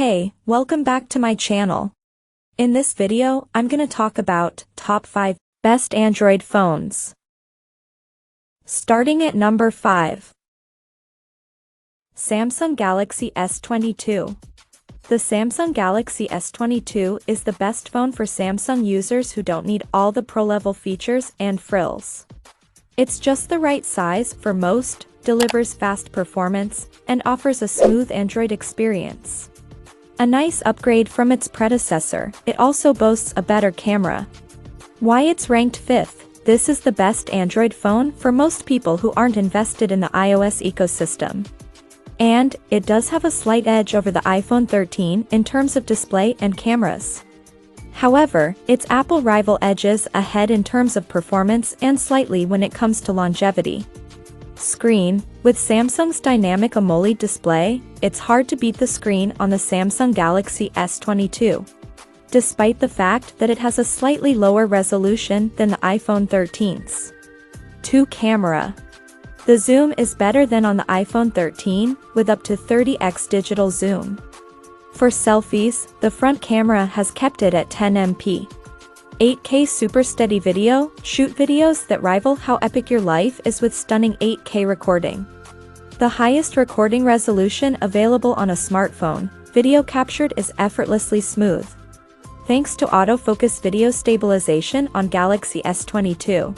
Hey, welcome back to my channel. In this video, I'm gonna talk about top 5 best Android phones. Starting at number 5. Samsung Galaxy S22. The Samsung Galaxy S22 is the best phone for Samsung users who don't need all the pro-level features and frills. It's just the right size for most, delivers fast performance, and offers a smooth Android experience. A nice upgrade from its predecessor, it also boasts a better camera. Why it's ranked 5th, this is the best Android phone for most people who aren't invested in the iOS ecosystem. And, it does have a slight edge over the iPhone 13 in terms of display and cameras. However, its Apple rival edges ahead in terms of performance and slightly when it comes to longevity. Screen. With Samsung's dynamic AMOLED display, it's hard to beat the screen on the Samsung Galaxy S22. Despite the fact that it has a slightly lower resolution than the iPhone 13's. 2. Camera. The zoom is better than on the iPhone 13, with up to 30x digital zoom. For selfies, the front camera has kept it at 10MP. 8K super steady video, shoot videos that rival how epic your life is with stunning 8K recording. The highest recording resolution available on a smartphone, video captured is effortlessly smooth. Thanks to autofocus video stabilization on Galaxy S22.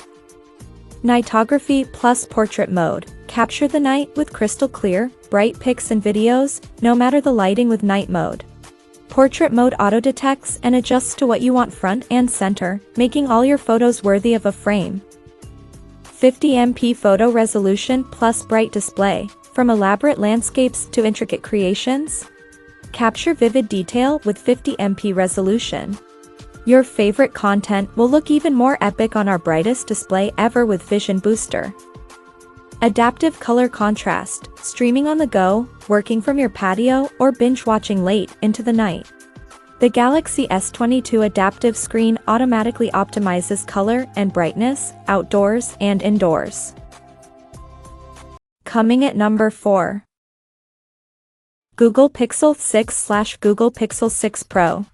Nightography plus portrait mode, capture the night with crystal clear, bright pics and videos, no matter the lighting with night mode. Portrait mode auto-detects and adjusts to what you want front and center, making all your photos worthy of a frame. 50MP photo resolution plus bright display, from elaborate landscapes to intricate creations. Capture vivid detail with 50MP resolution. Your favorite content will look even more epic on our brightest display ever with Vision Booster. Adaptive color contrast, streaming on the go, working from your patio, or binge-watching late into the night. The Galaxy S22 adaptive screen automatically optimizes color and brightness, outdoors and indoors. Coming at number 4. Google Pixel 6/Google Pixel 6 Pro.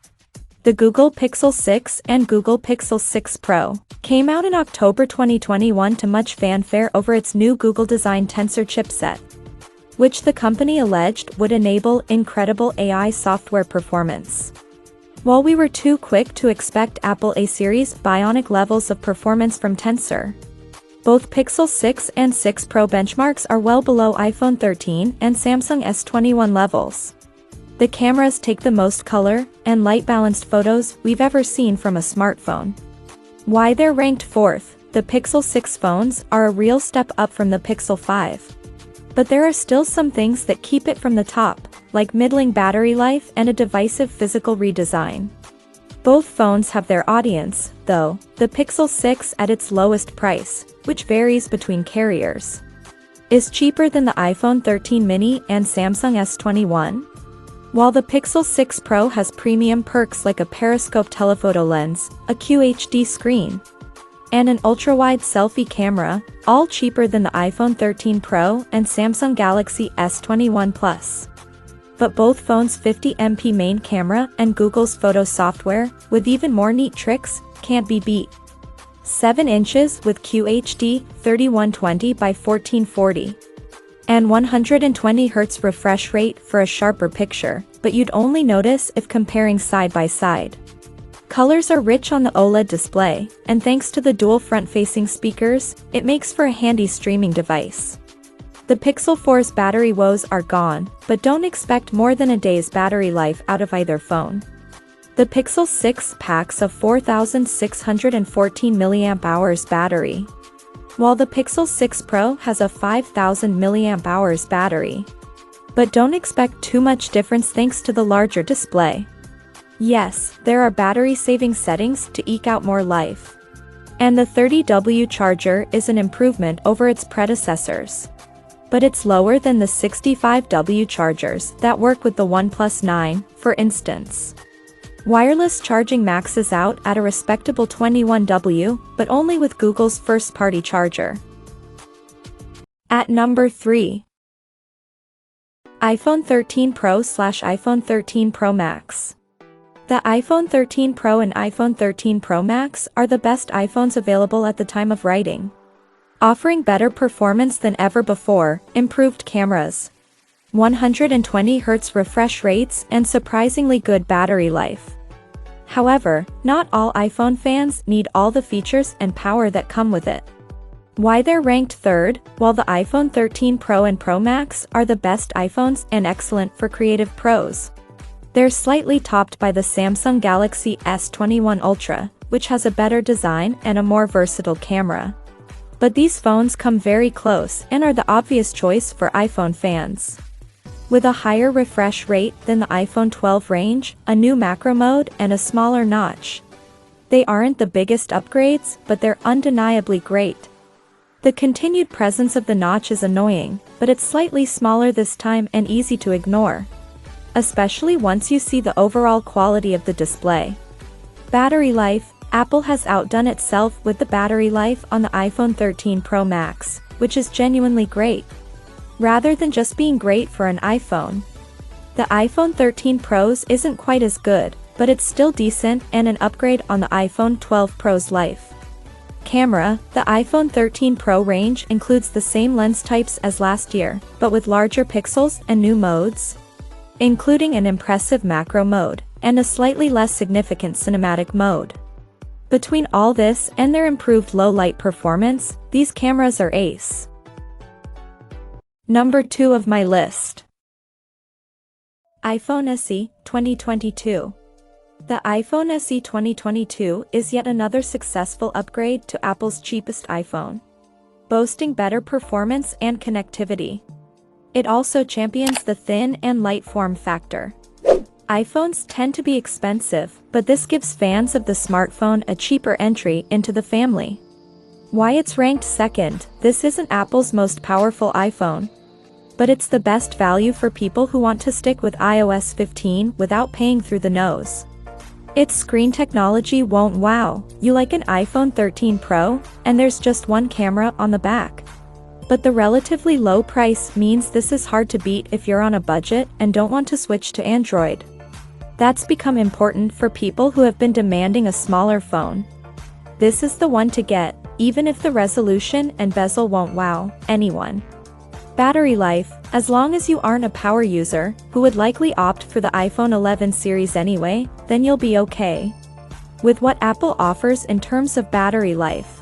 The Google Pixel 6 and Google Pixel 6 Pro came out in October 2021 to much fanfare over its new Google-designed Tensor chipset, which the company alleged would enable incredible AI software performance. While we were too quick to expect Apple A-series Bionic levels of performance from Tensor, both Pixel 6 and 6 Pro benchmarks are well below iPhone 13 and Samsung S21 levels. The cameras take the most color and light-balanced photos we've ever seen from a smartphone. Why they're ranked 4th, the Pixel 6 phones are a real step up from the Pixel 5. But there are still some things that keep it from the top, like middling battery life and a divisive physical redesign. Both phones have their audience, though, the Pixel 6 at its lowest price, which varies between carriers, is cheaper than the iPhone 13 mini and Samsung S21. While the Pixel 6 Pro has premium perks like a periscope telephoto lens, a QHD screen, and an ultra-wide selfie camera, all cheaper than the iPhone 13 Pro and Samsung Galaxy S21 Plus. But both phones' 50MP main camera and Google's photo software, with even more neat tricks, can't be beat. 7 inches with QHD 3120 by 1440. And 120Hz refresh rate for a sharper picture, but you'd only notice if comparing side by side. Colors are rich on the OLED display, and thanks to the dual front-facing speakers, it makes for a handy streaming device. The Pixel 4's battery woes are gone, but don't expect more than a day's battery life out of either phone. The Pixel 6 packs a 4,614 mAh battery, while the Pixel 6 Pro has a 5,000 mAh battery. But don't expect too much difference thanks to the larger display. Yes, there are battery-saving settings to eke out more life. And the 30W charger is an improvement over its predecessors. But it's lower than the 65W chargers that work with the OnePlus 9, for instance. Wireless charging maxes out at a respectable 21W, but only with Google's first-party charger. At number 3. iPhone 13 Pro/iPhone 13 Pro Max. The iPhone 13 Pro and iPhone 13 Pro Max are the best iPhones available at the time of writing, offering better performance than ever before, improved cameras, 120Hz refresh rates, and surprisingly good battery life. However, not all iPhone fans need all the features and power that come with it. Why they're ranked third, while the iPhone 13 Pro and Pro Max are the best iPhones and excellent for creative pros. They're slightly topped by the Samsung Galaxy S21 Ultra, which has a better design and a more versatile camera. But these phones come very close and are the obvious choice for iPhone fans. With a higher refresh rate than the iPhone 12 range, a new macro mode, and a smaller notch. They aren't the biggest upgrades, but they're undeniably great. The continued presence of the notch is annoying, but it's slightly smaller this time and easy to ignore, especially once you see the overall quality of the display. Battery life. Apple has outdone itself with the battery life on the iPhone 13 Pro Max, which is genuinely great. Rather than just being great for an iPhone, the iPhone 13 Pro's isn't quite as good, but it's still decent and an upgrade on the iPhone 12 Pro's life. Camera. The iPhone 13 Pro range includes the same lens types as last year, but with larger pixels and new modes, including an impressive macro mode, and a slightly less significant cinematic mode. Between all this and their improved low-light performance, these cameras are ace. Number 2 of my list. iPhone SE 2022. The iPhone SE 2022 is yet another successful upgrade to Apple's cheapest iPhone, boasting better performance and connectivity. It also champions the thin and light form factor. iPhones tend to be expensive, but this gives fans of the smartphone a cheaper entry into the family. Why it's ranked second. This isn't Apple's most powerful iPhone, but it's the best value for people who want to stick with iOS 15 without paying through the nose. Its screen technology won't wow you like an iPhone 13 Pro, and there's just one camera on the back. But the relatively low price means this is hard to beat if you're on a budget and don't want to switch to Android. That's become important for people who have been demanding a smaller phone. This is the one to get, even if the resolution and bezel won't wow anyone. Battery life. As long as you aren't a power user, who would likely opt for the iPhone 11 series anyway, then you'll be okay with what Apple offers in terms of battery life.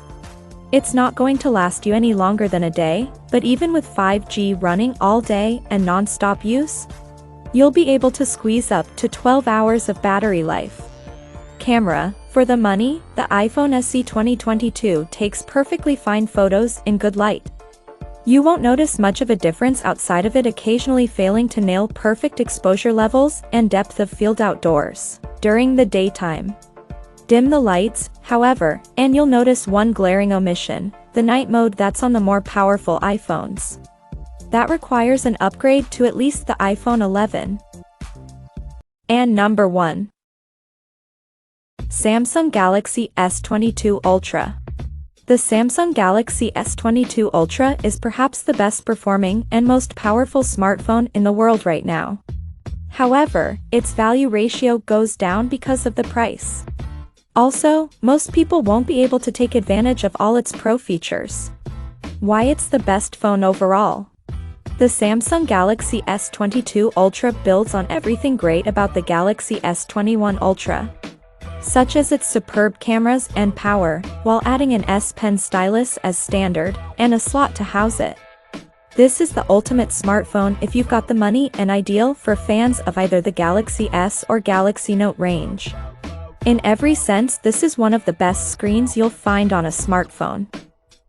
It's not going to last you any longer than a day, but even with 5G running all day and non-stop use, you'll be able to squeeze up to 12 hours of battery life. Camera. For the money, the iPhone SE 2022 takes perfectly fine photos in good light. You won't notice much of a difference outside of it occasionally failing to nail perfect exposure levels and depth of field outdoors during the daytime. Dim the lights, however, and you'll notice one glaring omission: the night mode that's on the more powerful iPhones. That requires an upgrade to at least the iPhone 11. And number 1. Samsung Galaxy S22 Ultra. The Samsung Galaxy S22 Ultra is perhaps the best performing and most powerful smartphone in the world right now. However, its value ratio goes down because of the price. Also, most people won't be able to take advantage of all its pro features. Why it's the best phone overall. The Samsung Galaxy S22 Ultra builds on everything great about the Galaxy S21 Ultra, such as its superb cameras and power, while adding an S Pen stylus as standard, and a slot to house it. This is the ultimate smartphone if you've got the money, and ideal for fans of either the Galaxy S or Galaxy Note range. In every sense, this is one of the best screens you'll find on a smartphone.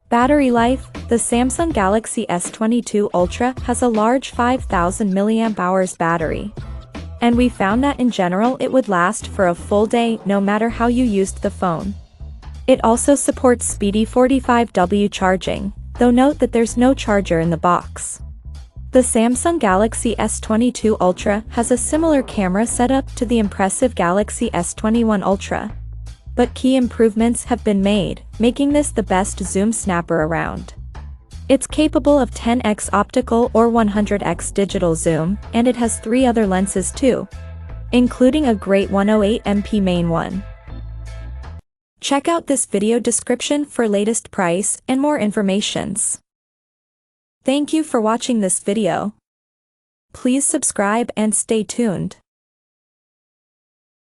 Battery life. The Samsung Galaxy S22 Ultra has a large 5000 mAh battery, and we found that in general it would last for a full day no matter how you used the phone. It also supports speedy 45W charging, though note that there's no charger in the box. The Samsung Galaxy S22 Ultra has a similar camera setup to the impressive Galaxy S21 Ultra, but key improvements have been made, making this the best zoom snapper around. It's capable of 10x optical or 100x digital zoom, and it has 3 other lenses too, including a great 108MP main one. Check out this video description for latest price and more informations. Thank you for watching this video. Please subscribe and stay tuned.